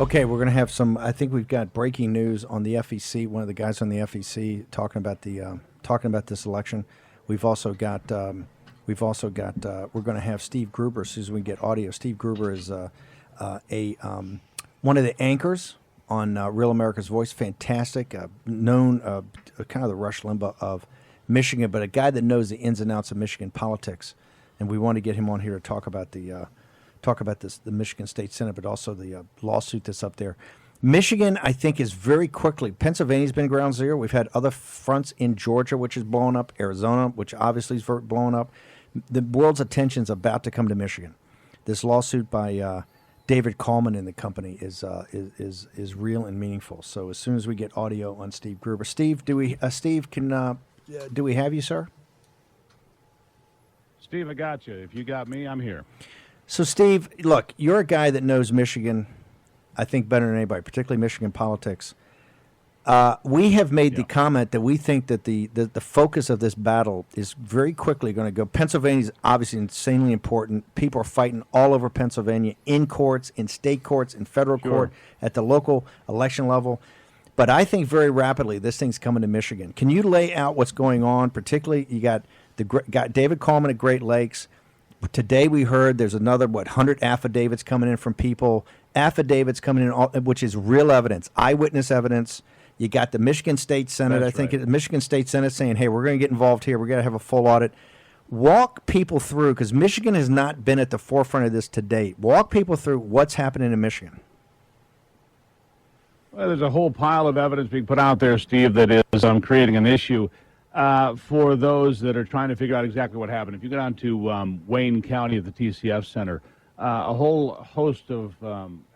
Okay, we're going to have some. I think we've got breaking news on the FEC. One of the guys on the FEC talking about this election. We've also got. We're going to have Steve Gruber as soon as we get audio. Steve Gruber is one of the anchors on Real America's Voice. Fantastic, known kind of the Rush Limbaugh of Michigan, but a guy that knows the ins and outs of Michigan politics. And we want to get him on here to talk about the Michigan State Senate, but also the lawsuit that's up there. Michigan, I think, is very quickly. Pennsylvania's been ground zero. We've had other fronts in Georgia, which is blowing up. Arizona, which obviously is blowing up. The world's attention is about to come to Michigan. This lawsuit by David Coleman and the company is real and meaningful. So as soon as we get audio on Steve Gruber, Steve, do we have you, sir? Steve, I got you. If you got me, I'm here. So, Steve, look, you're a guy that knows Michigan, I think, better than anybody, particularly Michigan politics. We have made the comment that we think that the focus of this battle is very quickly going to go. Pennsylvania is obviously insanely important. People are fighting all over Pennsylvania, in courts, in state courts, in federal court, at the local election level. But I think very rapidly this thing's coming to Michigan. Can you lay out what's going on? Particularly, you got David Coleman at Great Lakes. Today we heard there's another, 100 affidavits coming in from people. Affidavits coming in, which is real evidence, eyewitness evidence. You got the Michigan State Senate, the Michigan State Senate saying, hey, we're going to get involved here. We're going to have a full audit. Walk people through, because Michigan has not been at the forefront of this to date. Walk people through what's happening in Michigan. Well, there's a whole pile of evidence being put out there, Steve, that is creating an issue for those that are trying to figure out exactly what happened. If you go down to Wayne County at the TCF Center, a whole host of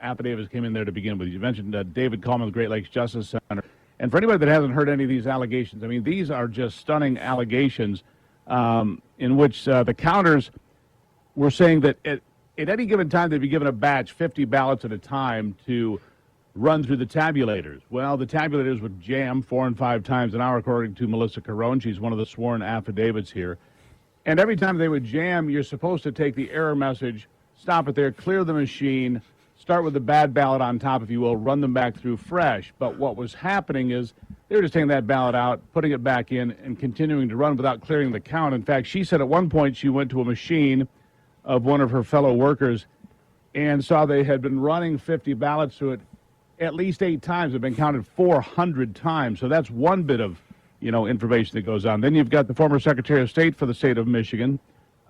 affidavits came in there to begin with. You mentioned David Coleman, the Great Lakes Justice Center. And for anybody that hasn't heard any of these allegations, I mean, these are just stunning allegations in which the counters were saying that at any given time they'd be given a batch, 50 ballots at a time, to run through the tabulators. Well, the tabulators would jam 4 and 5 times an hour, according to Melissa Carone. She's one of the sworn affidavits here. And every time they would jam, you're supposed to take the error message, stop it there, clear the machine, start with the bad ballot on top, if you will, run them back through fresh. But what was happening is they were just taking that ballot out, putting it back in, and continuing to run without clearing the count. In fact, she said at one point she went to a machine of one of her fellow workers and saw they had been running 50 ballots through it at least 8 times. Have been counted 400 times. So that's one bit of, information that goes on. Then you've got the former Secretary of State for the state of Michigan,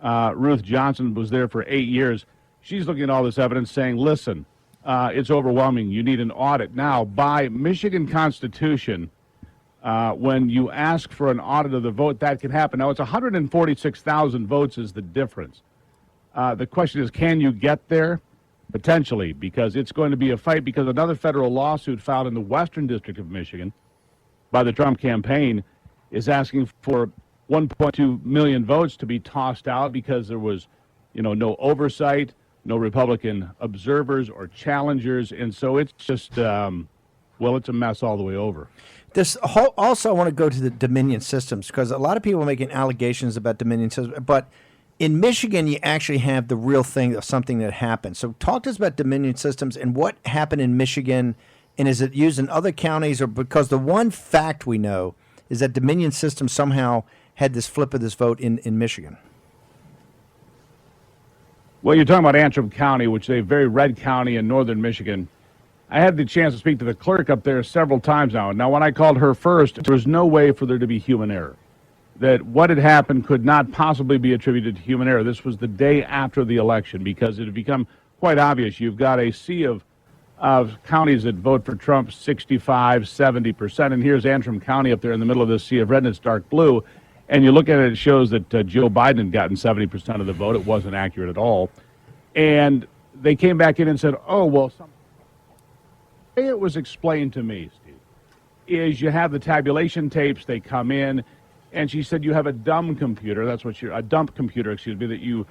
Ruth Johnson, was there for 8 years. She's looking at all this evidence saying, listen, it's overwhelming. You need an audit. Now, by Michigan Constitution, when you ask for an audit of the vote, that can happen. Now, it's 146,000 votes is the difference. The question is, can you get there? Potentially, because it's going to be a fight, because another federal lawsuit filed in the Western District of Michigan by the Trump campaign is asking for 1.2 million votes to be tossed out because there was, no oversight, no Republican observers or challengers, and so it's just, it's a mess all the way over. Also, I want to go to the Dominion systems, because a lot of people are making allegations about Dominion systems, but in Michigan, you actually have the real thing of something that happened. So talk to us about Dominion systems and what happened in Michigan, and is it used in other counties? Or because the one fact we know is that Dominion systems somehow had this flip of this vote in Michigan. Well, you're talking about Antrim County, which is a very red county in northern Michigan. I had the chance to speak to the clerk up there several times now. Now, when I called her first, there was no way for there to be human error. That what had happened could not possibly be attributed to human error. This was the day after the election, because it had become quite obvious. You've got a sea of counties that vote for Trump, 65, 70%, and here's Antrim County up there in the middle of this sea of red, and it's dark blue. And you look at it, it shows that Joe Biden had gotten 70% of the vote. It wasn't accurate at all. And they came back in and said, oh, well, the way it was explained to me, Steve, is you have the tabulation tapes, they come in, and she said you have a dumb computer, a dump computer, that you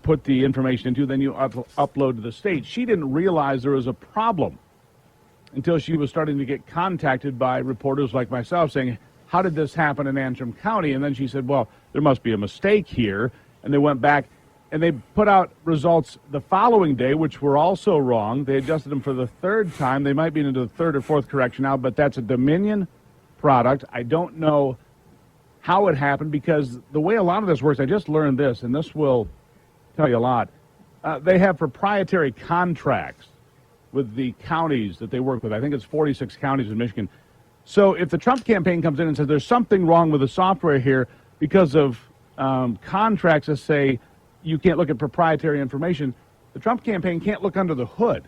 put the information into, then you upload to the state. She didn't realize there was a problem until she was starting to get contacted by reporters like myself saying, how did this happen in Antrim County? And then she said, well, there must be a mistake here. And they went back, And they put out results the following day, which were also wrong. They adjusted them for the third time. They might be into the third or fourth correction now, but that's a Dominion product. I don't know how it happened, because the way a lot of this works, I just learned this, and this will tell you a lot. They have proprietary contracts with the counties that they work with. I think it's 46 counties in Michigan. So if the Trump campaign comes in and says there's something wrong with the software here because of contracts that say you can't look at proprietary information, the Trump campaign can't look under the hood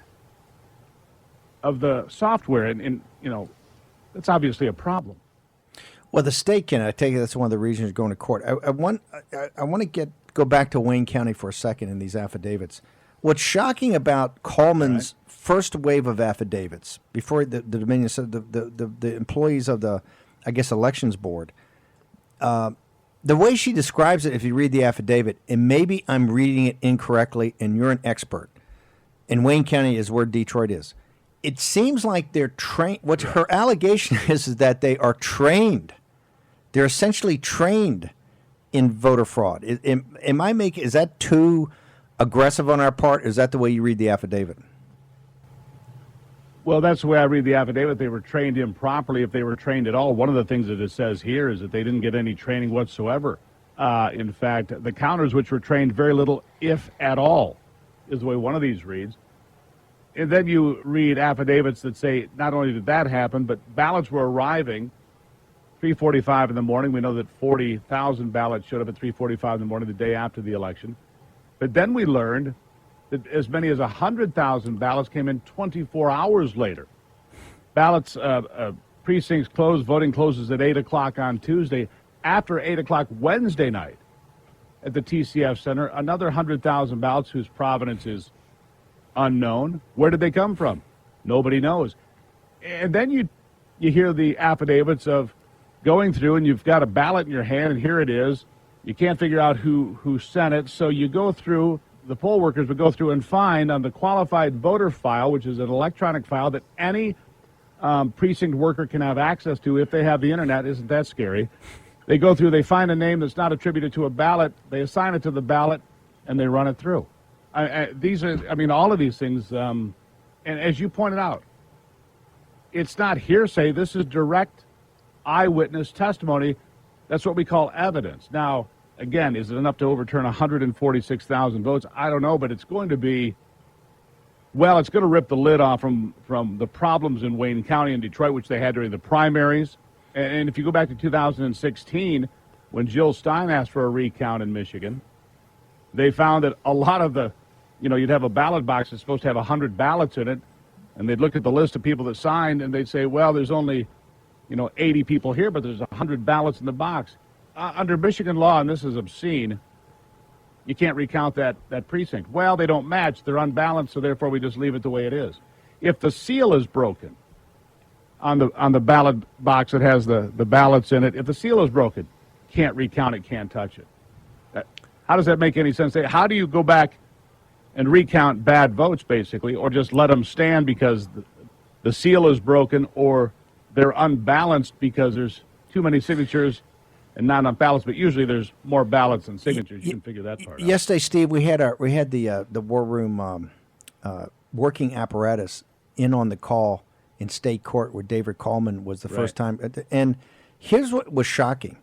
of the software, and you know, that's obviously a problem. Well, the state can. I take it that's one of the reasons you're going to court. I want to go back to Wayne County for a second in these affidavits. What's shocking about Coleman's first wave of affidavits before the Dominion said the employees of the, I guess, elections board, the way she describes it, if you read the affidavit, and maybe I'm reading it incorrectly, and you're an expert, and Wayne County is where Detroit is. It seems like they're trained. What her allegation is that they are trained. They're essentially trained in voter fraud. Is that too aggressive on our part? Is that the way you read the affidavit? Well, that's the way I read the affidavit. They were trained improperly, if they were trained at all. One of the things that it says here is that they didn't get any training whatsoever. In fact, the counters, which were trained very little, if at all, is the way one of these reads. And then you read affidavits that say not only did that happen, but ballots were arriving 3:45 in the morning. We know that 40,000 ballots showed up at 3:45 in the morning the day after the election. But then we learned that as many as 100,000 ballots came in 24 hours later. Ballots, precincts closed, voting closes at 8 o'clock on Tuesday. After 8 o'clock Wednesday night at the TCF Center, another 100,000 ballots whose provenance is unknown. Where did they come from? Nobody knows. And then you hear the affidavits of going through, and you've got a ballot in your hand, and here it is. You can't figure out who sent it, so you go through, the poll workers would go through and find on the qualified voter file, which is an electronic file that any precinct worker can have access to if they have the internet. Isn't that scary? They go through, they find a name that's not attributed to a ballot, they assign it to the ballot, and they run it through. All of these things, and as you pointed out, it's not hearsay. This is direct eyewitness testimony. That's what we call evidence. Now, again, is it enough to overturn 146,000 votes? I don't know, but it's going to be, well, it's going to rip the lid off from the problems in Wayne County and Detroit, which they had during the primaries. And if you go back to 2016, when Jill Stein asked for a recount in Michigan, they found that a lot of the, you'd have a ballot box that's supposed to have 100 ballots in it, and they'd look at the list of people that signed, and they'd say, well, there's only 80 people here, but there's 100 ballots in the box. Under Michigan law, and this is obscene, you can't recount that precinct. Well, they don't match. They're unbalanced, so therefore we just leave it the way it is. If the seal is broken on the ballot box that has the ballots in it, if the seal is broken, can't recount it, can't touch it. How does that make any sense? How do you go back and recount bad votes, basically, or just let them stand because the seal is broken, or they're unbalanced because there's too many signatures and not enough ballots, but usually there's more ballots than signatures. You can figure that part out. Yesterday, Steve, we had the war room working apparatus in on the call in state court where David Coleman was the first time. And here's what was shocking.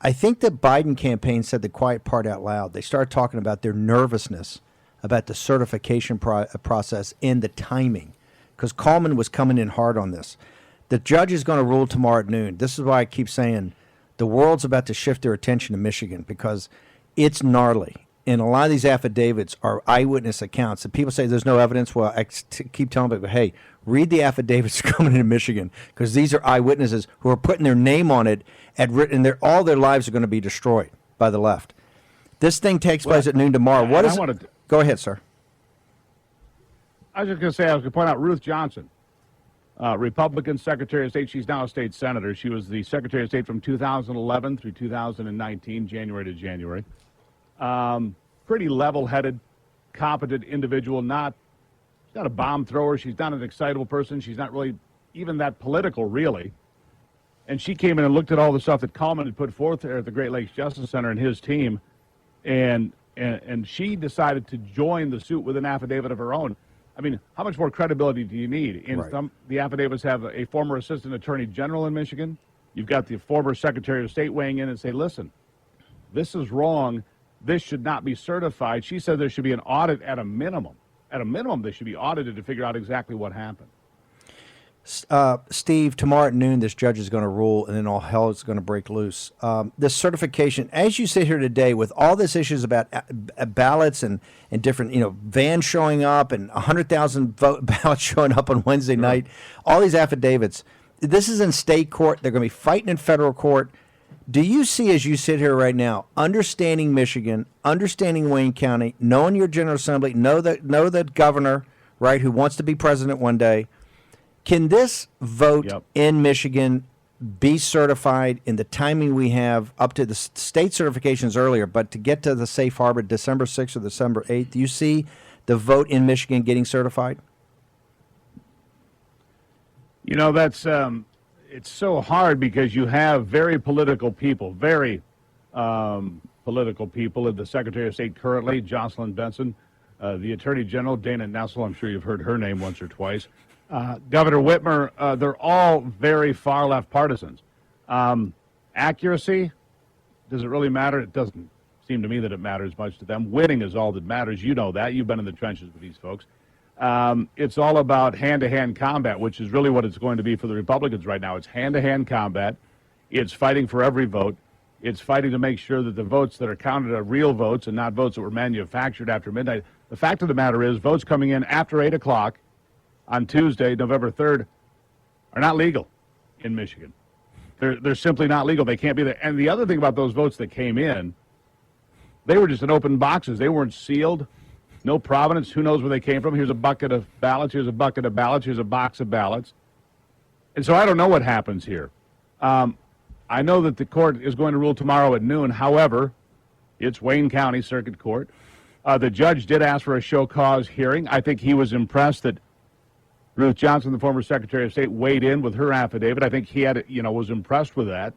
I think the Biden campaign said the quiet part out loud. They started talking about their nervousness about the certification process and the timing, because Coleman was coming in hard on this. The judge is going to rule tomorrow at noon. This is why I keep saying the world's about to shift their attention to Michigan, because it's gnarly. And a lot of these affidavits are eyewitness accounts. And people say there's no evidence. Well, I keep telling people, hey, read the affidavits coming into Michigan, because these are eyewitnesses who are putting their name on it, and all their lives are going to be destroyed by the left. This thing takes place at noon tomorrow. What is it? Go ahead, sir. I was just going to say, I was going to point out Ruth Johnson, Republican Secretary of State. She's now a state senator. She was the Secretary of State from 2011 through 2019, January to January. Pretty level-headed, competent individual. She's not a bomb thrower. She's not an excitable person. She's not really even that political, really. And she came in and looked at all the stuff that Coleman had put forth there at the Great Lakes Justice Center and his team. And and she decided to join the suit with an affidavit of her own. I mean, how much more credibility do you need? In Right. the affidavits have a former assistant attorney general in Michigan. You've got the former secretary of state weighing in and say, listen, this is wrong. This should not be certified. She said there should be an audit at a minimum. At a minimum, they should be audited to figure out exactly what happened. Steve, tomorrow at noon, this judge is going to rule, and then all hell is going to break loose. This certification, as you sit here today, with all these issues about ballots and different, vans showing up and 100,000 ballots showing up on Wednesday night, all these affidavits. This is in state court. They're going to be fighting in federal court. Do you see, as you sit here right now, understanding Michigan, understanding Wayne County, knowing your General Assembly, know that governor, right, who wants to be president one day? Can this vote in Michigan be certified in the timing we have up to the state certifications earlier, but to get to the safe harbor December 6th or December 8th, do you see the vote in Michigan getting certified? That's it's so hard because you have very political people in the Secretary of State currently, Jocelyn Benson, the Attorney General, Dana Nessel. I'm sure you've heard her name once or twice. Governor Whitmer, they're all very far left partisans. Accuracy, does it really matter? It doesn't seem to me that it matters much to them. Winning is all that matters. You know that. You've been in the trenches with these folks. It's all about hand-to-hand combat, which is really what it's going to be for the Republicans right now. It's hand-to-hand combat. It's fighting for every vote. It's fighting to make sure that the votes that are counted are real votes and not votes that were manufactured after midnight. The fact of the matter is votes coming in after 8 o'clock on Tuesday, November 3rd, are not legal in Michigan. They're simply not legal. They can't be there. And the other thing about those votes that came in, they were just in open boxes. They weren't sealed. No provenance. Who knows where they came from? Here's a bucket of ballots. Here's a bucket of ballots. Here's a box of ballots. And so I don't know what happens here. I know that the court is going to rule tomorrow at noon. However, it's Wayne County Circuit Court. The judge did ask for a show cause hearing. I think he was impressed that Ruth Johnson, the former Secretary of State, weighed in with her affidavit. I think he was impressed with that.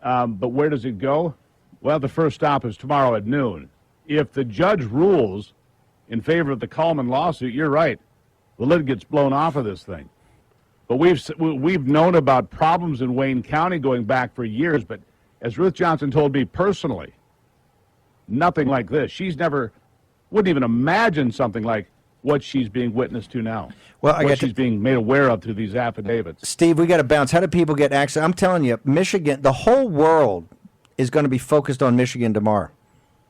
But where does it go? Well, the first stop is tomorrow at noon. If the judge rules in favor of the Coleman lawsuit, you're right. The lid gets blown off of this thing. But we've known about problems in Wayne County going back for years. But as Ruth Johnson told me personally, nothing like this. Wouldn't even imagine something like what she's being witnessed to now. Well, she's being made aware of through these affidavits. Steve, we got to bounce. How do people get access? I'm telling you, Michigan, the whole world is going to be focused on Michigan tomorrow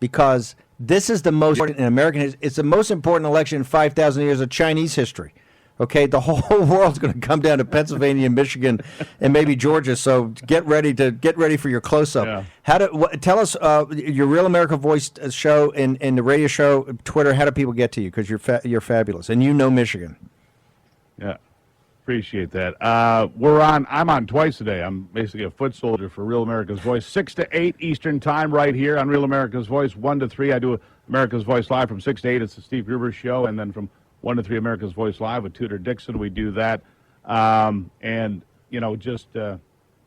because this is the most important in American. It's the most important election in 5,000 years of Chinese history. Okay, the whole world's going to come down to Pennsylvania, and Michigan, and maybe Georgia. So get ready for your close-up. Yeah. Tell us your Real America Voice show and the radio show, Twitter. How do people get to you? Because you're fabulous, and you know Michigan. Yeah, appreciate that. I'm on twice a day. I'm basically a foot soldier for Real America's Voice, 6 to 8 Eastern Time, right here on Real America's Voice. 1 to 3, I do America's Voice Live from 6 to 8. It's the Steve Gruber Show, and then from 1 to 3 America's Voice Live with Tudor Dixon. We do that. Just do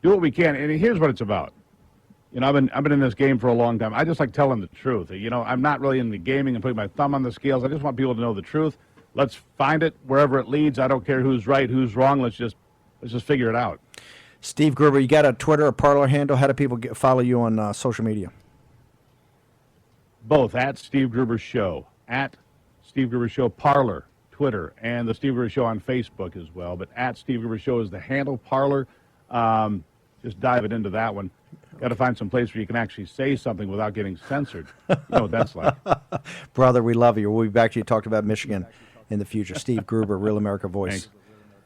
what we can. And here's what it's about. I've been in this game for a long time. I just like telling the truth. I'm not really into gaming and putting my thumb on the scales. I just want people to know the truth. Let's find it wherever it leads. I don't care who's right, who's wrong. Let's just figure it out. Steve Gruber, you got a Twitter or Parler handle? How do people follow you on social media? Both, at Steve Gruber Show, at Steve Gruber Show, Parler, Twitter, and the Steve Gruber Show on Facebook as well. But at Steve Gruber Show is the handle. Parler, just dive it into that one. Got to find some place where you can actually say something without getting censored. You know what that's like. Brother, we love you. We'll be back to you talk about Michigan in the future. Steve Gruber, Real America Voice. Thanks.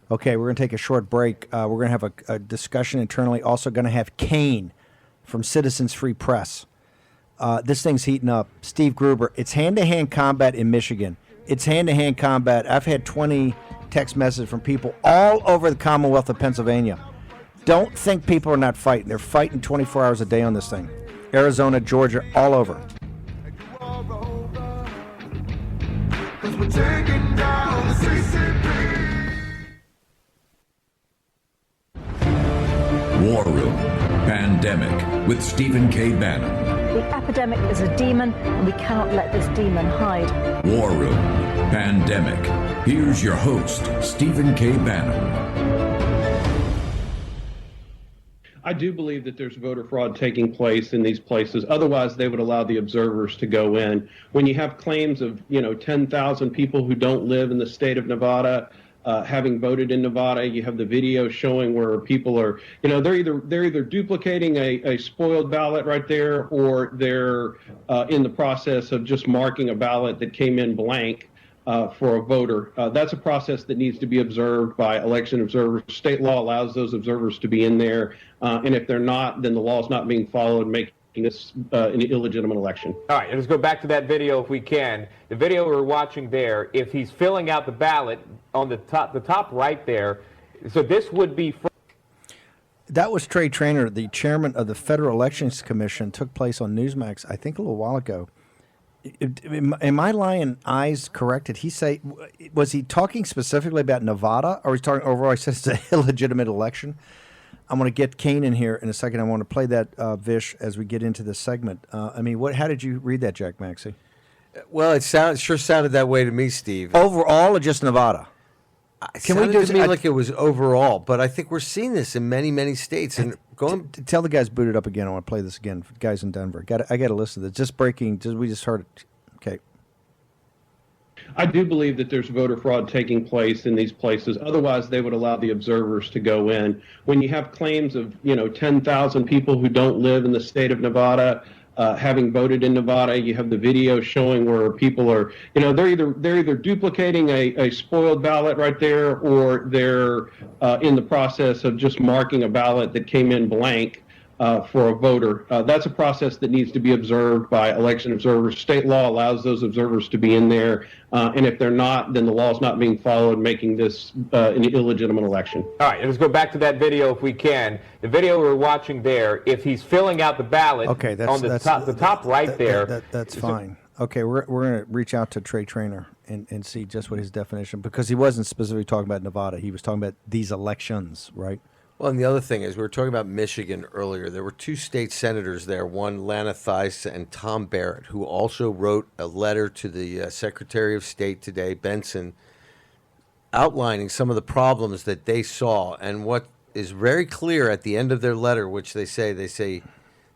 Okay, we're going to take a short break. We're going to have a discussion internally. Also going to have Kane from Citizens Free Press. This thing's heating up. Steve Gruber, it's hand-to-hand combat in Michigan. It's hand-to-hand combat. I've had 20 text messages from people all over the Commonwealth of Pennsylvania. Don't think people are not fighting. They're fighting 24 hours a day on this thing. Arizona, Georgia, all over. War Room Pandemic with Stephen K. Bannon. The epidemic is a demon, and we cannot let this demon hide. War Room, Pandemic. Here's your host, Stephen K. Bannon. I do believe that there's voter fraud taking place in these places. Otherwise, they would allow the observers to go in. When you have claims of, 10,000 people who don't live in the state of Nevada having voted in Nevada, you have the video showing where people are, they're either duplicating a spoiled ballot right there, or they're in the process of just marking a ballot that came in blank. For a voter. That's a process that needs to be observed by election observers. State law allows those observers to be in there, and if they're not, then the law is not being followed, making this an illegitimate election. All right, let's go back to that video if we can. The video we're watching there, if he's filling out the ballot on the top right there, so this would be... That was Trey Traynor, the chairman of the Federal Elections Commission, took place on Newsmax, I think a little while ago. Am I lying eyes correct? Did he say, was he talking specifically about Nevada, or was he talking overall? He says it's an illegitimate election. I'm going to get Kane in here in a second. I want to play that, Vish, as we get into this segment. How did you read that, Jack Maxey? Well, it sure sounded that way to me, Steve. Overall or just Nevada? Can we do it like it was overall? But I think we're seeing this in many, many states. And tell the guys boot it up again. I want to play this again. Guys in Denver, I got to listen to this. Just breaking. We just heard it. Okay. I do believe that there's voter fraud taking place in these places. Otherwise, they would allow the observers to go in. When you have claims of 10,000 people who don't live in the state of Nevada having voted in Nevada, you have the video showing where people are, they're either duplicating a spoiled ballot right there, or they're in the process of just marking a ballot that came in blank for a voter. That's a process that needs to be observed by election observers. State law allows those observers to be in there, and if they're not, then the law is not being followed, making this an illegitimate election. All right, let's go back to that video if we can. The video we're watching there, if he's filling out the ballot on the top right there. That's fine. Okay, we're going to reach out to Trey Traynor and see just what his definition, because he wasn't specifically talking about Nevada. He was talking about these elections, right? Well, and the other thing is, we were talking about Michigan earlier. There were two state senators there, one Lana Theis and Tom Barrett, who also wrote a letter to the Secretary of State today, Benson, outlining some of the problems that they saw. And what is very clear at the end of their letter, which they say,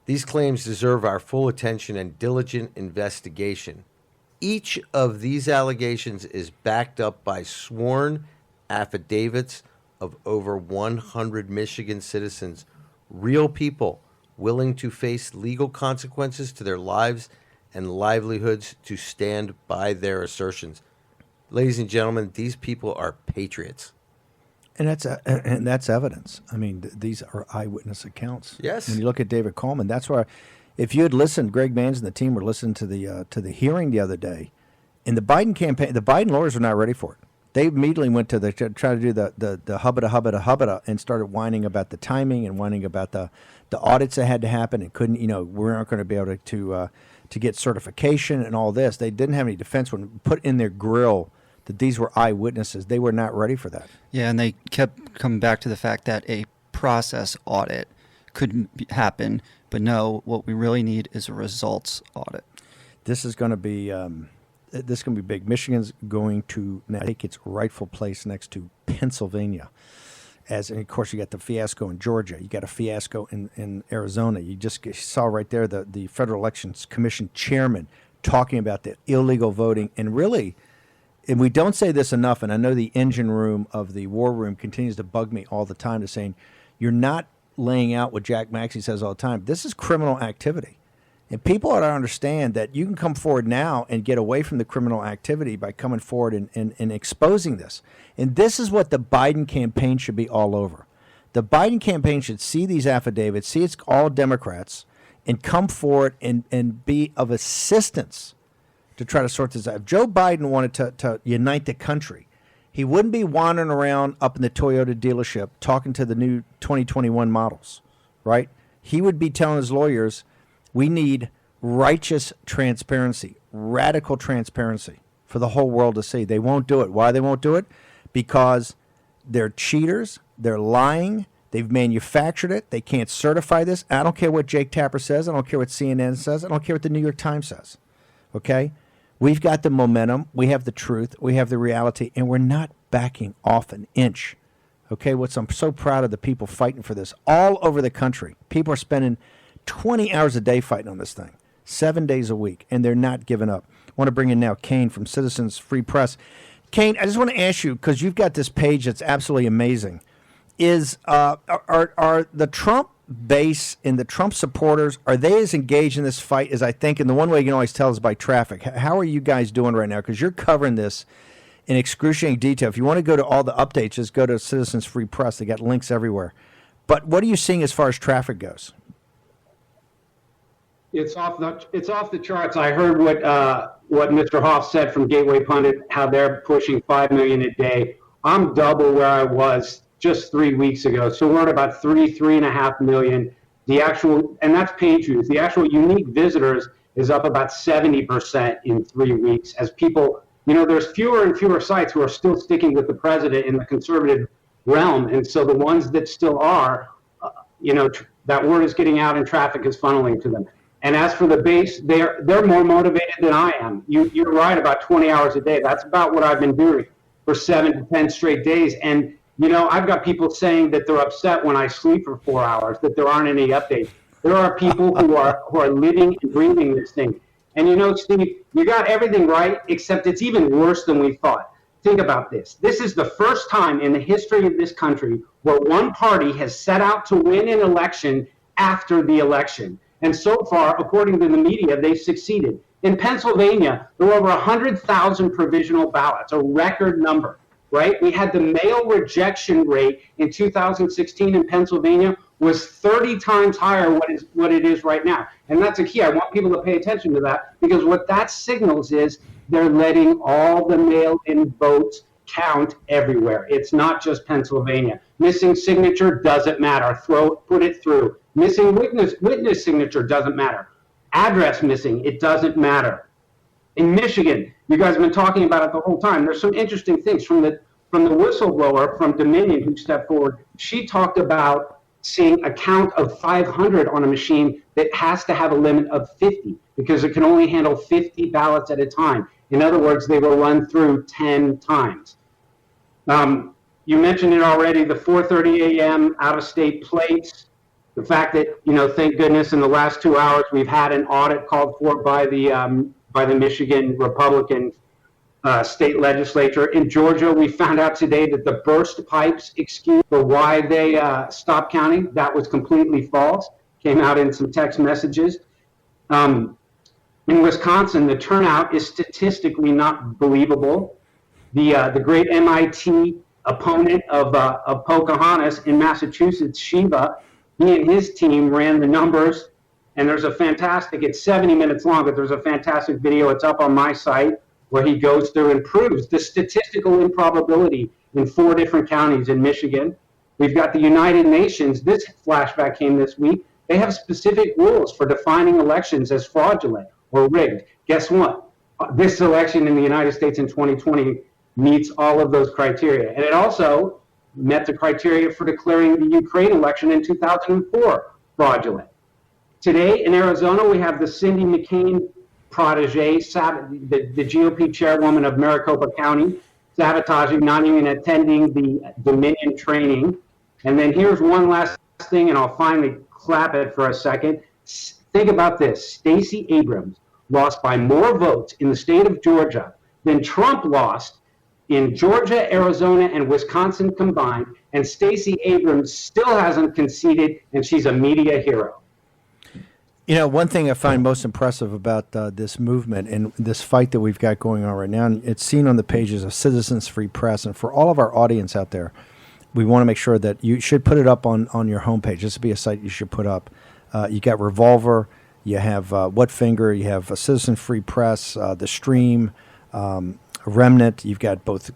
these claims deserve our full attention and diligent investigation. Each of these allegations is backed up by sworn affidavits of over 100 Michigan citizens, real people willing to face legal consequences to their lives and livelihoods to stand by their assertions. Ladies and gentlemen, these people are patriots. And that's evidence. These are eyewitness accounts. Yes. When you look at David Coleman, that's why, if you had listened, Greg Manns and the team were listening to the hearing the other day, in the Biden campaign, the Biden lawyers were not ready for it. They immediately went to try to do the hubbada and started whining about the timing and whining about the audits that had to happen and couldn't, we aren't going to be able to get certification and all this. They didn't have any defense when put in their grill that these were eyewitnesses. They were not ready for that. Yeah, and they kept coming back to the fact that a process audit could happen, but no, what we really need is a results audit. This is going to be big. Michigan's going to now take its rightful place next to Pennsylvania. And of course, you got the fiasco in Georgia. You got a fiasco in Arizona. You just saw right there the Federal Elections Commission chairman talking about the illegal voting. And really, and we don't say this enough, and I know the engine room of the war room continues to bug me all the time to saying, you're not laying out what Jack Maxey says all the time. This is criminal activity. And people ought to understand that you can come forward now and get away from the criminal activity by coming forward and exposing this. And this is what the Biden campaign should be all over. The Biden campaign should see these affidavits, see it's all Democrats, and come forward and be of assistance to try to sort this out. If Joe Biden wanted to unite the country, he wouldn't be wandering around up in the Toyota dealership talking to the new 2021 models, right? He would be telling his lawyers, we need righteous transparency, radical transparency for the whole world to see. They won't do it. Why they won't do it? Because they're cheaters, they're lying, They've manufactured it. They can't certify this. I don't care what Jake Tapper says. I don't care what CNN says. I don't care what the New York Times says. Okay? We've got the momentum. We have the truth. We have the reality. And we're not backing off an inch. Okay? I'm so proud of the people fighting for this all over the country. People are spending 20 hours a day fighting on this thing, 7 days a week, and they're not giving up. I want to bring in now Kane from Citizens Free Press. Kane, I just want to ask you, because you've got this page that's absolutely amazing. Are the Trump base and the Trump supporters, are they as engaged in this fight as I think? And the one way you can always tell is by traffic. How are you guys doing right now? Because you're covering this in excruciating detail. If you want to go to all the updates, just go to Citizens Free Press. They got links everywhere. But what are you seeing as far as traffic goes? It's off the charts. I heard what Mr. Hoff said from Gateway Pundit, how they're pushing 5 million a day. I'm double where I was just 3 weeks ago. So we're at about 3.5 million. And that's page views. The actual unique visitors is up about 70% in 3 weeks as people, there's fewer and fewer sites who are still sticking with the president in the conservative realm. And so the ones that still are, that word is getting out and traffic is funneling to them. And as for the base, they're more motivated than I am. You're right about 20 hours a day. That's about what I've been doing for 7 to 10 straight days. And I've got people saying that they're upset when I sleep for 4 hours, that there aren't any updates. There are people who are living and breathing this thing. And Steve, you got everything right, except it's even worse than we thought. Think about this. This is the first time in the history of this country where one party has set out to win an election after the election. And so far, according to the media, they've succeeded. In Pennsylvania, there were over 100,000 provisional ballots, a record number. Right? We had the mail rejection rate in 2016 in Pennsylvania was 30 times higher what it is right now. And that's a key. I want people to pay attention to that because what that signals is they're letting all the mail-in votes count everywhere. It's not just Pennsylvania. Missing signature doesn't matter. Put it through. Missing witness signature doesn't matter. Address missing, it doesn't matter. In Michigan, you guys have been talking about it the whole time. There's some interesting things from the whistleblower from Dominion who stepped forward. She talked about seeing a count of 500 on a machine that has to have a limit of 50 because it can only handle 50 ballots at a time. In other words, they will run through 10 times. You mentioned it already, the 4:30 a.m. out-of-state plates. The fact that, thank goodness in the last 2 hours we've had an audit called for by the Michigan Republican state legislature. In Georgia, we found out today that the burst pipes excuse for why they stopped counting, that was completely false. Came out in some text messages. In Wisconsin, the turnout is statistically not believable. The great MIT opponent of Pocahontas in Massachusetts, Shiva, he and his team ran the numbers. And there's a fantastic, it's 70 minutes long, but there's a fantastic video. It's up on my site where he goes through and proves the statistical improbability in 4 different counties in Michigan. We've got the United Nations. This flashback came this week. They have specific rules for defining elections as fraudulent or rigged. Guess what? This election in the United States in 2020 meets all of those criteria. And it also met the criteria for declaring the Ukraine election in 2004 fraudulent. Today in Arizona, we have the Cindy McCain protege, the GOP chairwoman of Maricopa County, sabotaging, not even attending the Dominion training. And then here's one last thing, and I'll finally clap it for a second. Think about this. Stacey Abrams lost by more votes in the state of Georgia than Trump lost in Georgia, Arizona, and Wisconsin combined. And Stacey Abrams still hasn't conceded, and she's a media hero. One thing I find most impressive about this movement and this fight that we've got going on right now, and it's seen on the pages of Citizens Free Press, and for all of our audience out there, we want to make sure that you should put it up on your homepage. This would be a site you should put up. You got Revolver, you have What Finger, you have Citizen Free Press, The Stream, Remnant. You've got both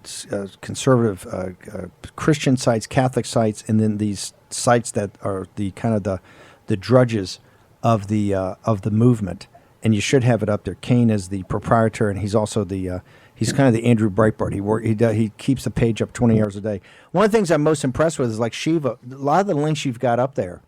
conservative Christian sites, Catholic sites, and then these sites that are the kind of the drudges of the movement. And you should have it up there. Kane is the proprietor, and he's also the He's kind of the Andrew Breitbart. He keeps the page up 20 hours a day. One of the things I'm most impressed with is like Shiva. A lot of the links you've got up there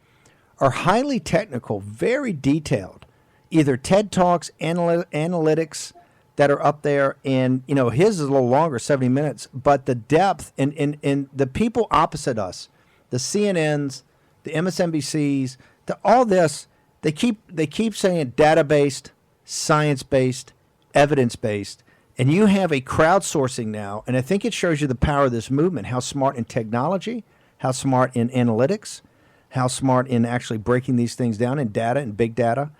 are highly technical, very detailed. Either TED Talks, analytics that are up there, and his is a little longer, 70 minutes. But the depth and the people opposite us, the CNNs, the MSNBCs, all this, they keep saying data-based, science-based, evidence-based. And you have a crowdsourcing now, and I think it shows you the power of this movement, how smart in technology, how smart in analytics, how smart in actually breaking these things down in data and big data.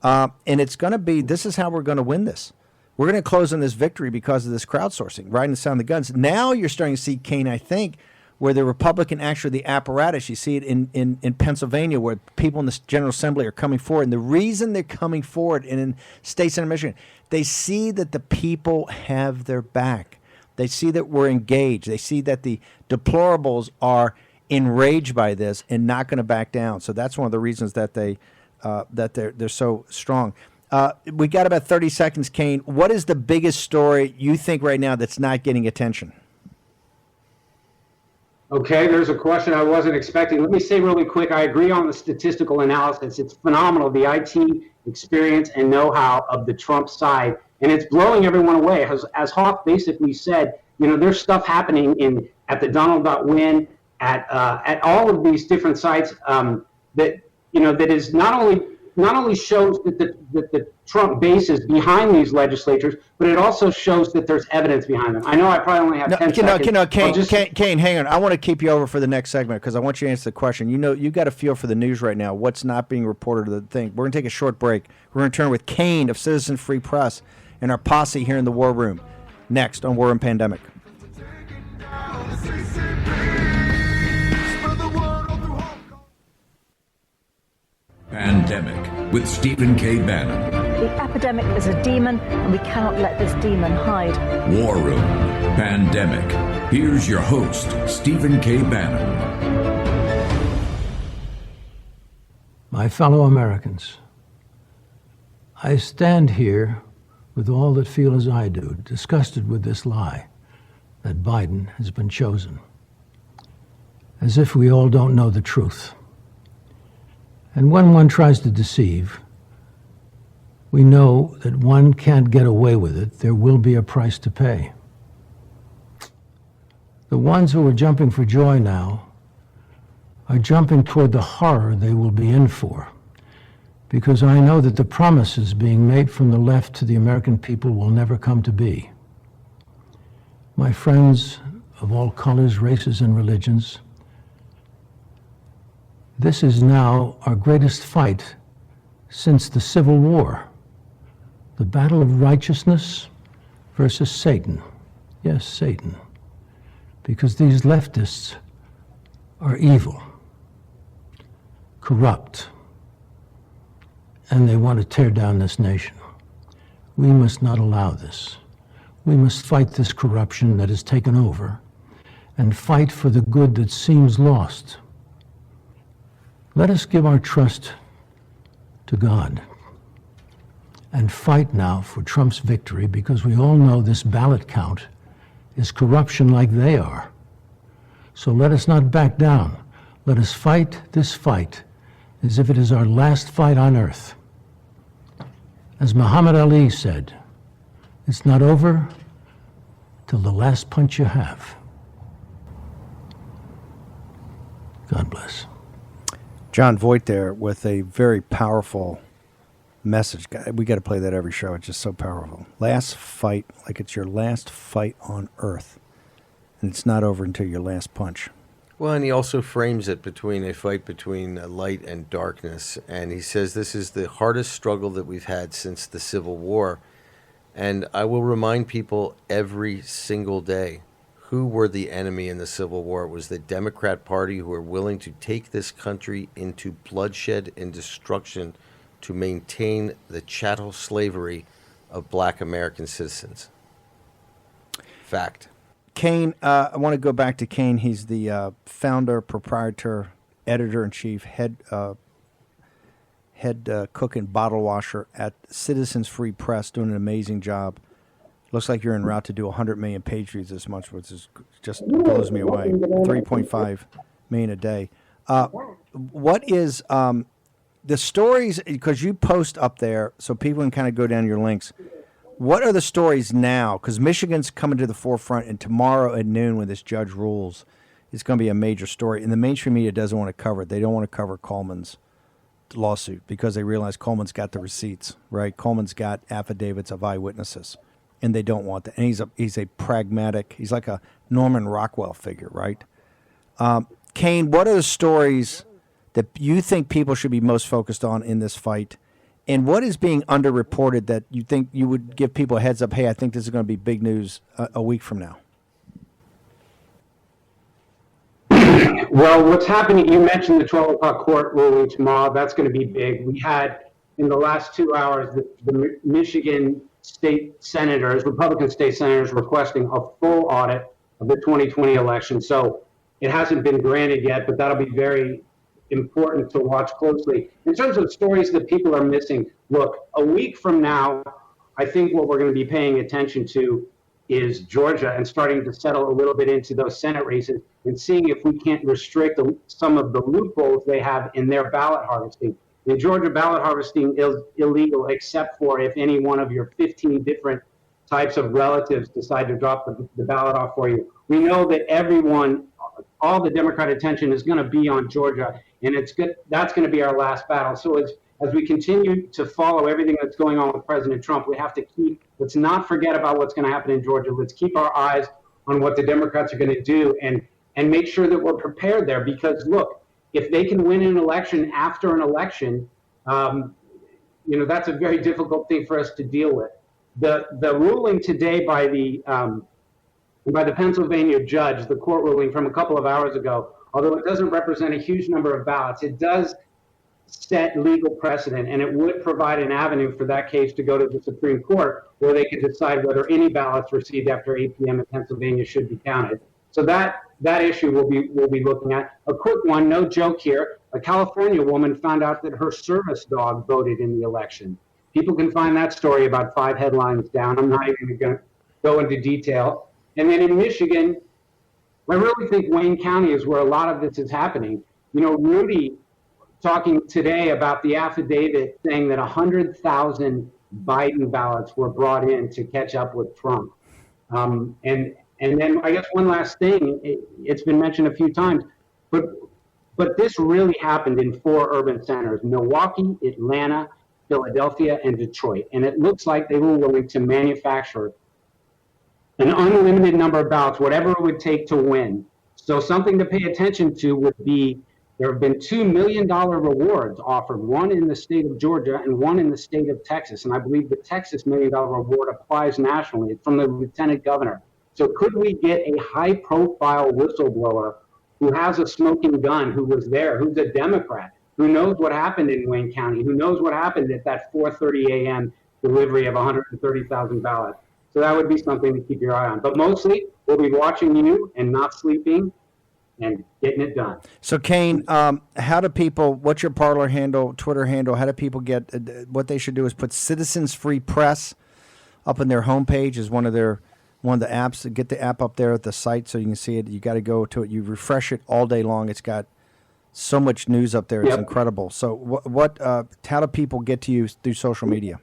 And it's going to be, this is how we're going to win this. We're going to close on this victory because of this crowdsourcing, riding the sound of the guns. Now you're starting to see, Kane, I think, where the Republican, actually the apparatus, you see it in Pennsylvania, where people in the General Assembly are coming forward. And the reason they're coming forward, and in states in Michigan, they see that the people have their back. They see that we're engaged. They see that the deplorables are enraged by this and not going to back down. So that's one of the reasons that they're so strong. We got about 30 seconds, Kane. What is the biggest story you think right now that's not getting attention? Okay, there's a question I wasn't expecting. Let me say really quick, I agree on the statistical analysis. It's phenomenal, the IT experience and know-how of the Trump side, and it's blowing everyone away. As Hoff basically said, there's stuff happening at the Donald.win, at all of these different sites that is not only shows that the Trump base is behind these legislatures, but it also shows that there's evidence behind them. I know I probably only have 10 seconds. Kane, hang on. I want to keep you over for the next segment because I want you to answer the question. You got a feel for the news right now, what's not being reported to the thing. We're going to take a short break. We're going to turn with Kane of Citizen Free Press and our posse here in the War Room. Next on War and Pandemic. Pandemic with Stephen K. Bannon. The epidemic is a demon, and we cannot let this demon hide. War Room. Pandemic. Here's your host, Stephen K. Bannon. My fellow Americans, I stand here with all that feel as I do, disgusted with this lie that Biden has been chosen, as if we all don't know the truth. And when one tries to deceive, we know that one can't get away with it. There will be a price to pay. The ones who are jumping for joy now are jumping toward the horror they will be in for, because I know that the promises being made from the left to the American people will never come to be. My friends of all colors, races, and religions, this is now our greatest fight since the Civil War. The battle of righteousness versus Satan. Yes, Satan. Because these leftists are evil, corrupt, and they want to tear down this nation. We must not allow this. We must fight this corruption that has taken over and fight for the good that seems lost. Let us give our trust to God and fight now for Trump's victory, because we all know this ballot count is corruption like they are. So let us not back down. Let us fight this fight as if it is our last fight on earth. As Muhammad Ali said, it's not over till the last punch you have. God bless. John Voight there with a very powerful message. We got to play that every show. It's just so powerful. Last fight, like it's your last fight on earth. And it's not over until your last punch. Well, and he also frames it between a fight between light and darkness. And he says this is the hardest struggle that we've had since the Civil War. And I will remind people every single day who were the enemy in the Civil War. It was the Democrat Party, who were willing to take this country into bloodshed and destruction to maintain the chattel slavery of black American citizens. Fact. Kane, I want to go back to Kane. He's the founder, proprietor, editor-in-chief, head cook and bottle washer at Citizens Free Press, doing an amazing job Looks like you're en route to do 100 million page views this month, which is just blows me away. 3.5 million a day. What is the stories? Because you post up there, so people can kind of go down your links. What are the stories now? Because Michigan's coming to the forefront, and tomorrow at noon, when this judge rules, it's going to be a major story. And the mainstream media doesn't want to cover it. They don't want to cover Coleman's lawsuit because they realize Coleman's got the receipts, right? Coleman's got affidavits of eyewitnesses, and they don't want that. And he's a pragmatic. He's like a Norman Rockwell figure, right? Kane, what are the stories that you think people should be most focused on in this fight? And what is being underreported that you think you would give people a heads up, hey, I think this is going to be big news a week from now? Well, what's happening, you mentioned the 12 o'clock court ruling tomorrow. That's going to be big. We had, in the last 2 hours, the Michigan state senators, Republican state senators, requesting a full audit of the 2020 election. So it hasn't been granted yet, but that'll be very important to watch closely. In terms of stories that people are missing, look, a week from now, I think what we're going to be paying attention to is Georgia and starting to settle a little bit into those Senate races and seeing if we can't restrict some of the loopholes they have in their ballot harvesting. In Georgia, ballot harvesting is illegal except for if any one of your 15 different types of relatives decide to drop the ballot off for you. We know that all the Democrat attention is going to be on Georgia, and that's going to be our last battle. So as we continue to follow everything that's going on with President Trump, we have to let's not forget about what's going to happen in Georgia. Let's keep our eyes on what the Democrats are going to do and make sure that we're prepared there. Because look, if they can win an election after an election, that's a very difficult thing for us to deal with. The ruling today by the Pennsylvania judge, the court ruling from a couple of hours ago, although it doesn't represent a huge number of ballots, it does set legal precedent, and it would provide an avenue for that case to go to the Supreme Court, where they could decide whether any ballots received after 8 p.m. in Pennsylvania should be counted. So that issue we'll be looking at. A quick one, no joke here. A California woman found out that her service dog voted in the election. People can find that story about 5 headlines down. I'm not even going to go into detail. And then in Michigan, I really think Wayne County is where a lot of this is happening. Rudy talking today about the affidavit saying that 100,000 Biden ballots were brought in to catch up with Trump. And then I guess one last thing, it's been mentioned a few times, but this really happened in 4 urban centers: Milwaukee, Atlanta, Philadelphia, and Detroit. And it looks like they were willing to manufacture an unlimited number of ballots, whatever it would take to win. So something to pay attention to would be, there have been $2 million rewards offered, one in the state of Georgia and one in the state of Texas. And I believe the Texas $1 million reward applies nationally. It's from the lieutenant governor. So could we get a high-profile whistleblower who has a smoking gun, who was there, who's a Democrat, who knows what happened in Wayne County, who knows what happened at that 4:30 a.m. delivery of 130,000 ballots? So that would be something to keep your eye on. But mostly, we'll be watching you and not sleeping and getting it done. So, Kane, how do people, what's your Parler handle, Twitter handle? How do people get, what they should do is put Citizens Free Press up on their homepage as one of the apps. Get the app up there at the site so you can see it. You got to go to it. You refresh it all day long. It's got so much news up there. It's incredible. So how do people get to you through social media?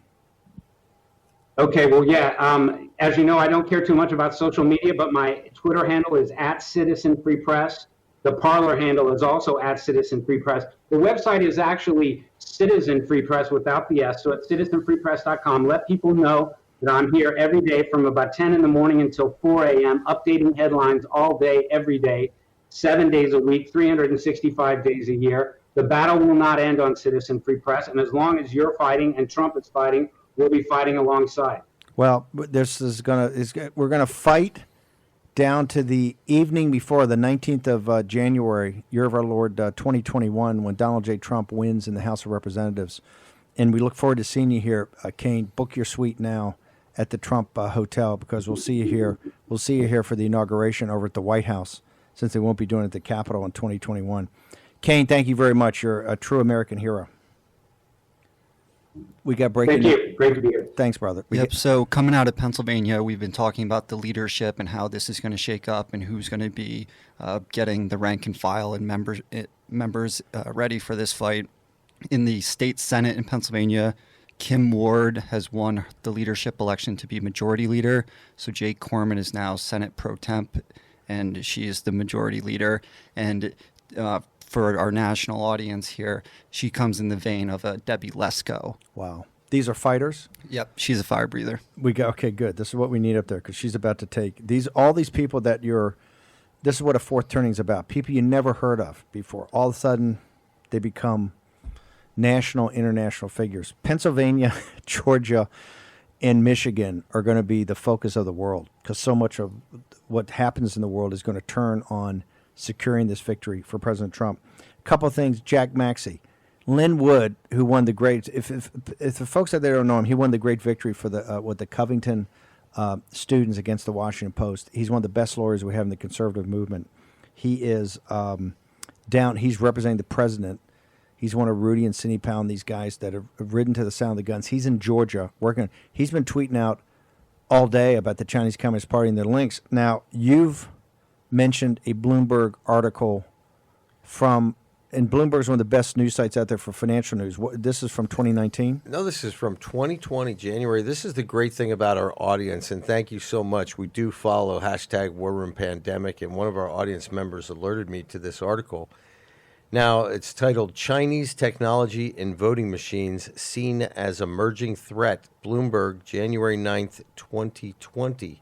Okay, well, yeah, as you know, I don't care too much about social media, but my Twitter handle is @CitizenFreePress. The Parler handle is also @CitizenFreePress. The website is actually Citizen Free Press without the S, so at citizenfreepress.com. Let people know that I'm here every day from about 10 in the morning until 4 a.m., updating headlines all day, every day, 7 days a week, 365 days a year. The battle will not end on Citizen Free Press, and as long as you're fighting and Trump is fighting, we'll be fighting alongside. Well, we're gonna fight down to the evening before the 19th of January, year of our Lord 2021, when Donald J. Trump wins in the House of Representatives, and we look forward to seeing you here, Kane. Book your suite now at the Trump Hotel, because we'll see you here. We'll see you here for the inauguration over at the White House, since they won't be doing it at the Capitol in 2021. Kane, thank you very much. You're a true American hero. We got breaking. Thank you. Great to be here. Thanks, brother. Yep. So coming out of Pennsylvania, we've been talking about the leadership and how this is going to shake up and who's going to be getting the rank and file and members ready for this fight. In the state Senate in Pennsylvania, Kim Ward has won the leadership election to be majority leader. So Jake Corman is now Senate pro temp, and she is the majority leader. And for our national audience here, she comes in the vein of a Debbie Lesko. Wow. These are fighters? Yep. She's a fire breather. Okay, good. This is what we need up there because she's about to take all these people that this is what a fourth turning is about. People you never heard of before. All of a sudden, they become national, international figures. Pennsylvania, Georgia, and Michigan are going to be the focus of the world because so much of what happens in the world is going to turn on securing this victory for President Trump. A couple of things, Jack Maxey. Lynn Wood, who won the great, if the folks out there don't know him, he won the great victory for the Covington students against the Washington Post. He's one of the best lawyers we have in the conservative movement. He is he's representing the president. He's one of Rudy and Sidney Powell and these guys that have ridden to the sound of the guns. He's in Georgia working. He's been tweeting out all day about the Chinese Communist Party and their links. Now, you've mentioned a Bloomberg article and Bloomberg's one of the best news sites out there for financial news. This is from 2019? No, this is from 2020, January. This is the great thing about our audience, and thank you so much. We do follow #WarRoomPandemic, and one of our audience members alerted me to this article. Now, it's titled Chinese Technology in Voting Machines Seen as Emerging Threat, Bloomberg, January 9th, 2020.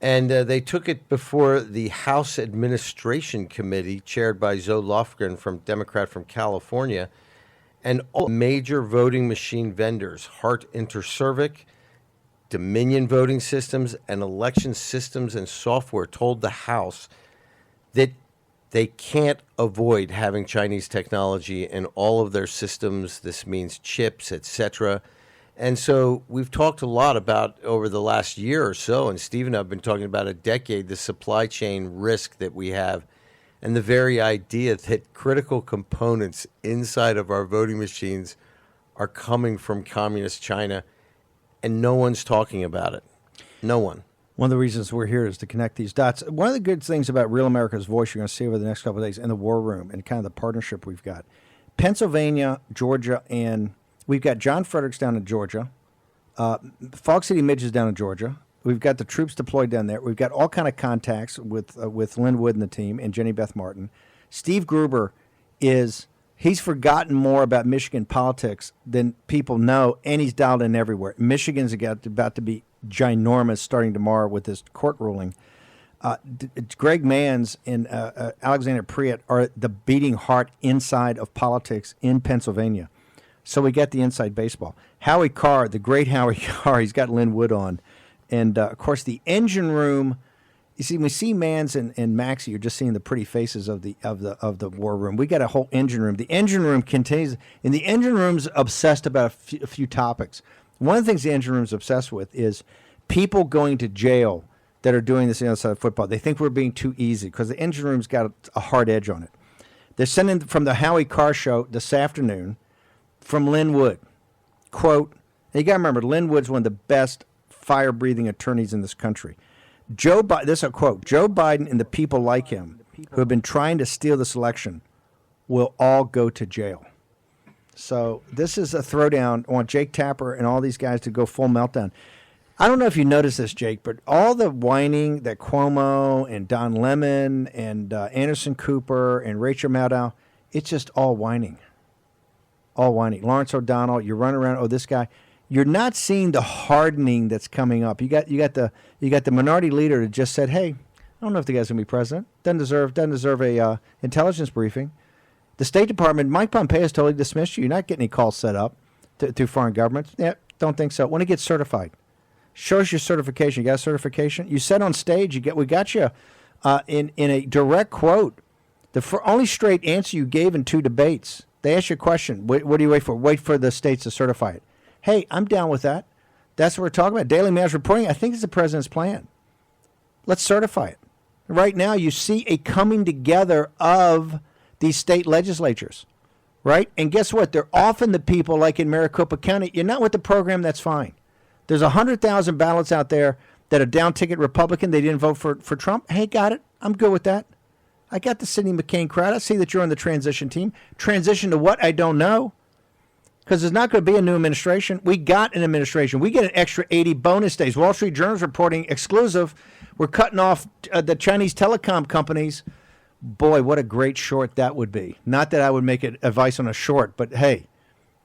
And they took it before the House Administration Committee, chaired by Zoe Lofgren, Democrat from California, and all major voting machine vendors, Hart Intercervic, Dominion Voting Systems, and Election Systems and Software told the House that they can't avoid having Chinese technology in all of their systems. This means chips, etc. And so we've talked a lot about over the last year or so, and Steve and I have been talking about a decade, the supply chain risk that we have and the very idea that critical components inside of our voting machines are coming from communist China, and no one's talking about it. No one. One of the reasons we're here is to connect these dots. One of the good things about Real America's Voice you're going to see over the next couple of days in the War Room and kind of the partnership we've got. Pennsylvania, Georgia, and we've got John Fredericks down in Georgia. Fog City Midge is down in Georgia. We've got the troops deployed down there. We've got all kind of contacts with Lynn Wood and the team and Jenny Beth Martin. Steve Gruber he's forgotten more about Michigan politics than people know, and he's dialed in everywhere. Michigan's about to be ginormous starting tomorrow with this court ruling. Greg Manns and Alexander Priet are the beating heart inside of politics in Pennsylvania. So we got the inside baseball. Howie Carr, the great Howie Carr, he's got Lynn Wood on. And, of course, the engine room. You see, when we see Manns and Maxey, you're just seeing the pretty faces of the War Room. We got a whole engine room. The engine room contains, and the engine room's obsessed about a few topics. One of the things the engine room's obsessed with is people going to jail that are doing this on the other side of football. They think we're being too easy because the engine room's got a hard edge on it. They're sending from the Howie Carr show this afternoon from Lynn Wood. Quote, and you got to remember, Lynn Wood's one of the best fire-breathing attorneys in this country. This is a quote, Joe Biden and the people like him who have been trying to steal this election will all go to jail. So this is a throwdown. I want Jake Tapper and all these guys to go full meltdown. I don't know if you noticed this, Jake, but all the whining that Cuomo and Don Lemon and Anderson Cooper and Rachel Maddow, it's just all whining. All whining. Lawrence O'Donnell, you run around, this guy. You're not seeing the hardening that's coming up. You got the minority leader that just said, "Hey, I don't know if the guy's gonna be president. Doesn't deserve a intelligence briefing." The State Department, Mike Pompeo has totally dismissed you. You're not getting any calls set up through foreign governments. Yeah, don't think so. When it gets certified, show us your certification. You got a certification? You said on stage, we got you in a direct quote. The only straight answer you gave in 2 debates. They asked you a question. What do you wait for? Wait for the states to certify it. Hey, I'm down with that. That's what we're talking about. Daily Mail's reporting, I think it's the president's plan. Let's certify it. Right now, you see a coming together of these state legislatures. right? And guess what? They're often the people, like in Maricopa County, you're not with the program, that's fine. There's 100,000 ballots out there that are down-ticket Republican. They didn't vote for Trump. Hey, got it. I'm good with that. I got the Sidney McCain crowd. I see that you're on the transition team. Transition to what? I don't know. Because there's not going to be a new administration. We got an administration. We get an extra 80 bonus days. Wall Street Journal's reporting exclusive. We're cutting off the Chinese telecom companies. Boy, what a great short that would be. Not that I would make it advice on a short, but hey,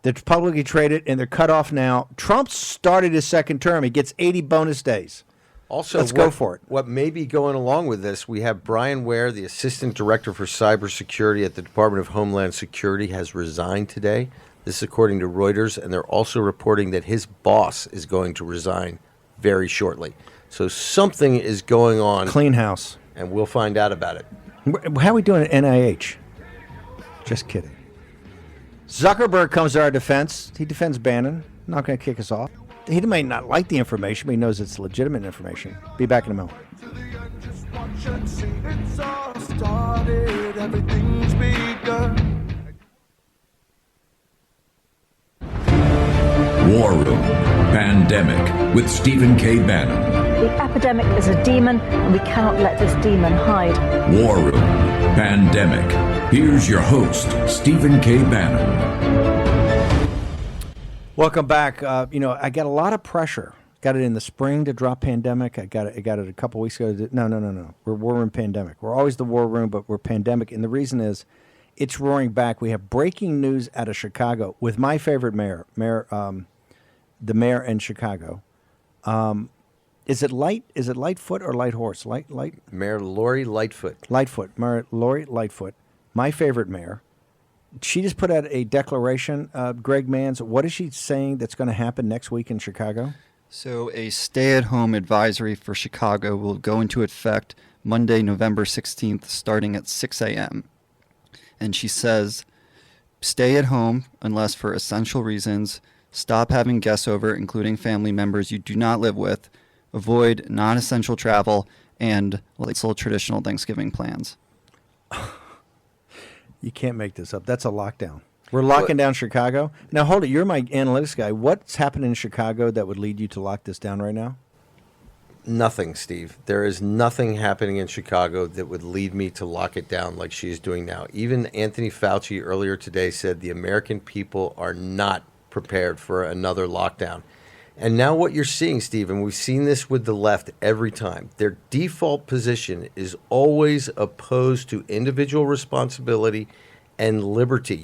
they're publicly traded and they're cut off now. Trump started his second term. He gets 80 bonus days. Also, let's go for it. What may be going along with this, we have Brian Ware, the Assistant Director for Cybersecurity at the Department of Homeland Security, has resigned today. This is according to Reuters, and they're also reporting that his boss is going to resign very shortly. So something is going on. Clean house. And we'll find out about it. How are we doing at NIH? Just kidding. Zuckerberg comes to our defense. He defends Bannon. Not going to kick us off. He may not like the information, but he knows it's legitimate information. Be back in a moment. War Room Pandemic with Stephen K. Bannon. The epidemic is a demon, and we cannot let this demon hide. War Room Pandemic. Here's your host, Stephen K. Bannon. Welcome back. I got a lot of pressure. Got it in the spring to drop Pandemic. I got it a couple weeks ago. No. We're War Room Pandemic. We're always the War Room, but we're Pandemic. And the reason is it's roaring back. We have breaking news out of Chicago with my favorite mayor, the mayor in Chicago. Is it Lightfoot or Light Horse? Light Mayor Lori Lightfoot. Mayor Lori Lightfoot, my favorite mayor. She just put out a declaration, Greg Manns. What is she saying that's going to happen next week in Chicago? So a stay-at-home advisory for Chicago will go into effect Monday, November 16th, starting at 6 a.m. And she says, stay at home unless for essential reasons. Stop having guests over, including family members you do not live with. Avoid non-essential travel and traditional Thanksgiving plans. You can't make this up. That's a lockdown. We're locking down Chicago. Now, hold it. You're my analytics guy. What's happening in Chicago that would lead you to lock this down right now? Nothing, Steve. There is nothing happening in Chicago that would lead me to lock it down like she is doing now. Even Anthony Fauci earlier today said the American people are not prepared for another lockdown. And now what you're seeing, Steve, and we've seen this with the left every time, their default position is always opposed to individual responsibility and liberty.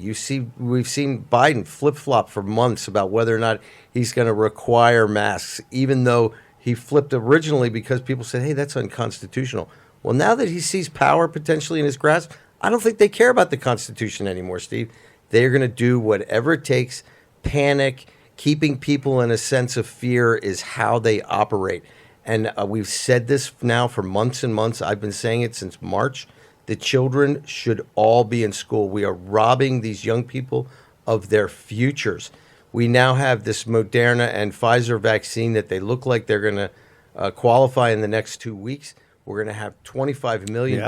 We've seen Biden flip-flop for months about whether or not he's going to require masks, even though he flipped originally because people said, hey, that's unconstitutional. Well, now that he sees power potentially in his grasp, I don't think they care about the Constitution anymore, Steve. They're going to do whatever it takes, panic. Keeping people in a sense of fear is how they operate. And we've said this now for months and months. I've been saying it since March. The children should all be in school. We are robbing these young people of their futures. We now have this Moderna and Pfizer vaccine that they look like they're going to qualify in the next 2 weeks. We're going to have 25 million dosages.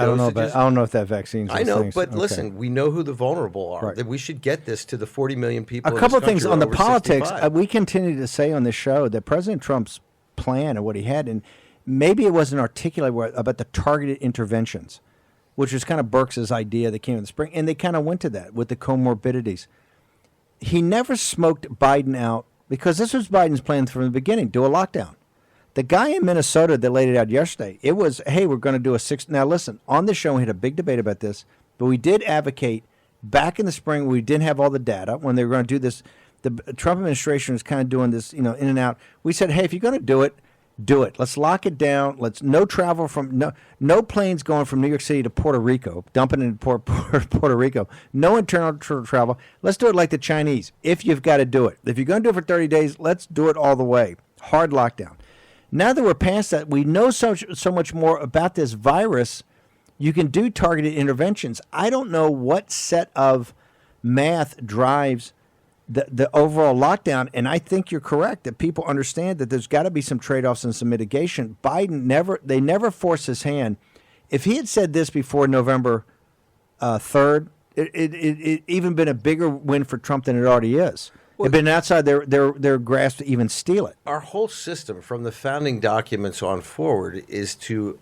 I don't know if that vaccine's. I know, but listen, we know who the vulnerable are. Right. That we should get this to the 40 million people. A couple of things on the politics. 65. We continue to say on this show that President Trump's plan and what he had, and maybe it wasn't articulate about the targeted interventions, which was kind of Birx's idea that came in the spring, and they kind of went to that with the comorbidities. He never smoked Biden out because this was Biden's plan from the beginning: do a lockdown. The guy in Minnesota that laid it out yesterday, it was, hey, we're going to do a 6. Now, listen, on the show, we had a big debate about this, but we did advocate back in the spring, we didn't have all the data when they were going to do this. The Trump administration was kind of doing this, in and out. We said, hey, if you're going to do it, do it. Let's lock it down. No travel no planes going from New York City to Puerto Rico, dumping into Puerto Rico. No internal travel. Let's do it like the Chinese, if you've got to do it. If you're going to do it for 30 days, let's do it all the way. Hard lockdown. Now that we're past that, we know so much more about this virus. You can do targeted interventions. I don't know what set of math drives the overall lockdown, and I think you're correct that people understand that there's got to be some trade-offs and some mitigation. Biden never forced his hand. If he had said this before November 3rd, it even been a bigger win for Trump than it already is. It'd been outside their grasp to even steal it. Our whole system, from the founding documents on forward, is to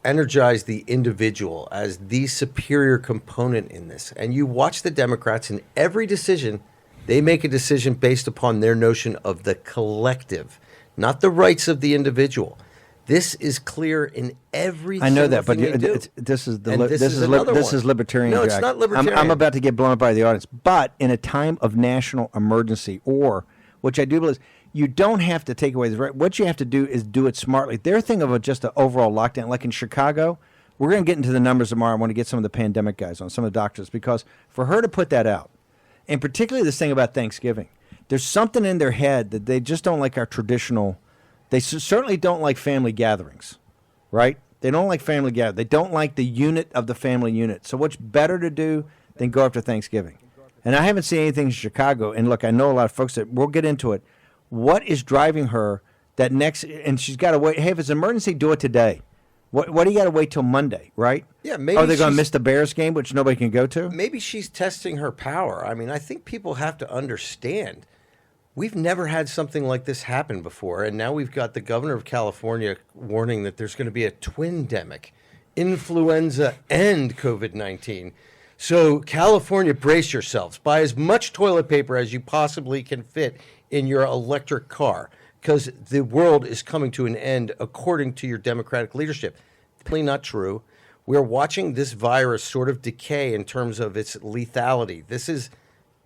energize the individual as the superior component in this. And you watch the Democrats in every decision, they make a decision based upon their notion of the collective, not the rights of the individual. This is clear in every. I know that, thing but they do. this is this is libertarian. No, it's Jack. not libertarian. I'm about to get blown up by the audience. But in a time of national emergency, or which I do believe, you don't have to take away the right. What you have to do is do it smartly. They're thinking of just an overall lockdown, like in Chicago. We're going to get into the numbers tomorrow. I want to get some of the pandemic guys on, some of the doctors, because for her to put that out, and particularly this thing about Thanksgiving, there's something in their head that they just don't like our traditional. They certainly don't like family gatherings, right? They don't like family gatherings. They don't like the unit of the family unit. So what's better to do than go after Thanksgiving? And I haven't seen anything in Chicago. And look, I know a lot of folks that we'll get into it. What is driving her that next? And she's got to wait. Hey, if it's an emergency, do it today. What do you got to wait till Monday, right? Yeah, maybe. Are they going to miss the Bears game, which nobody can go to? Maybe she's testing her power. I mean, I think people have to understand. We've never had something like this happen before, and now we've got the governor of California warning that there's going to be a twin-demic, influenza and COVID-19. So California, brace yourselves. Buy as much toilet paper as you possibly can fit in your electric car, because the world is coming to an end according to your Democratic leadership. Definitely not true. We're watching this virus sort of decay in terms of its lethality. This is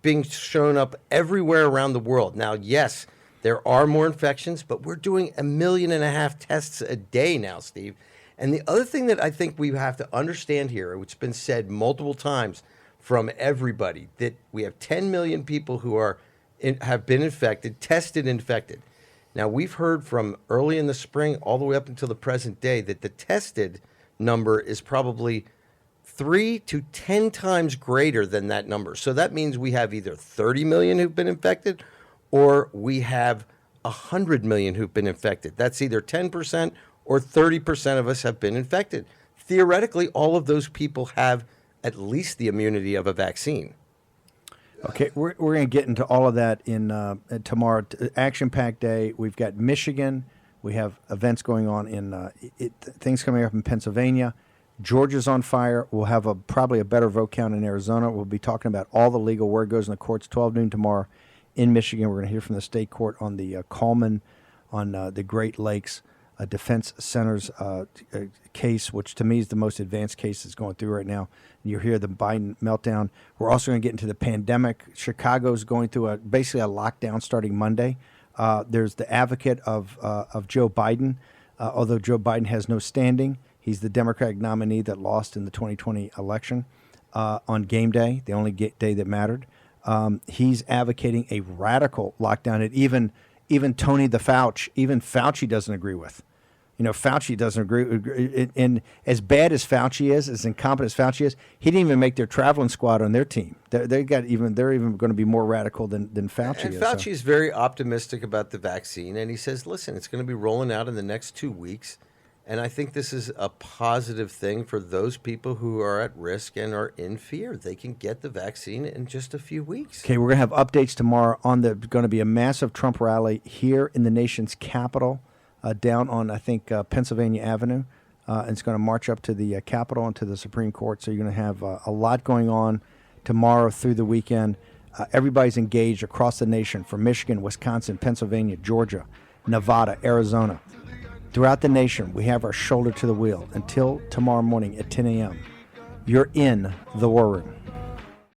being shown up everywhere around the world. Now, yes, there are more infections, but we're doing 1.5 million tests a day now, Steve. And the other thing that I think we have to understand here, which has been said multiple times from everybody, that we have 10 million people who have been infected, tested infected. Now, we've heard from early in the spring all the way up until the present day that the tested number is probably 3 to 10 times greater than that number. So that means we have either 30 million who've been infected or we have 100 million who've been infected. That's either 10% or 30% of us have been infected. Theoretically, all of those people have at least the immunity of a vaccine. Okay, we're going to get into all of that in tomorrow. Action-packed day. We've got Michigan. We have events going on in things coming up in Pennsylvania. Georgia's on fire. We'll have probably a better vote count in Arizona. We'll be talking about all the legal, where it goes in the courts, 12 noon tomorrow in Michigan. We're going to hear from the state court on the Coleman, on the Great Lakes Defense Center's case, which to me is the most advanced case that's going through right now. And you hear the Biden meltdown. We're also going to get into the pandemic. Chicago's going through basically a lockdown starting Monday. There's the advocate of Joe Biden, although Joe Biden has no standing. He's the Democratic nominee that lost in the 2020 election on game day, the only day that mattered. He's advocating a radical lockdown that even Tony the Fauci, even Fauci doesn't agree with. You know, Fauci doesn't agree. And as bad as Fauci is, as incompetent as Fauci is, he didn't even make their traveling squad on their team. They're even going to be more radical than Fauci and is. Fauci is very optimistic about the vaccine, and he says, listen, it's going to be rolling out in the next 2 weeks. And I think this is a positive thing for those people who are at risk and are in fear. They can get the vaccine in just a few weeks. Okay, we're going to have updates tomorrow on going to be a massive Trump rally here in the nation's capital, down on, I think, Pennsylvania Avenue. And it's going to march up to the Capitol and to the Supreme Court. So you're going to have a lot going on tomorrow through the weekend. Everybody's engaged across the nation, from Michigan, Wisconsin, Pennsylvania, Georgia, Nevada, Arizona. Throughout the nation, we have our shoulder to the wheel until tomorrow morning at 10 a.m. You're in the War Room.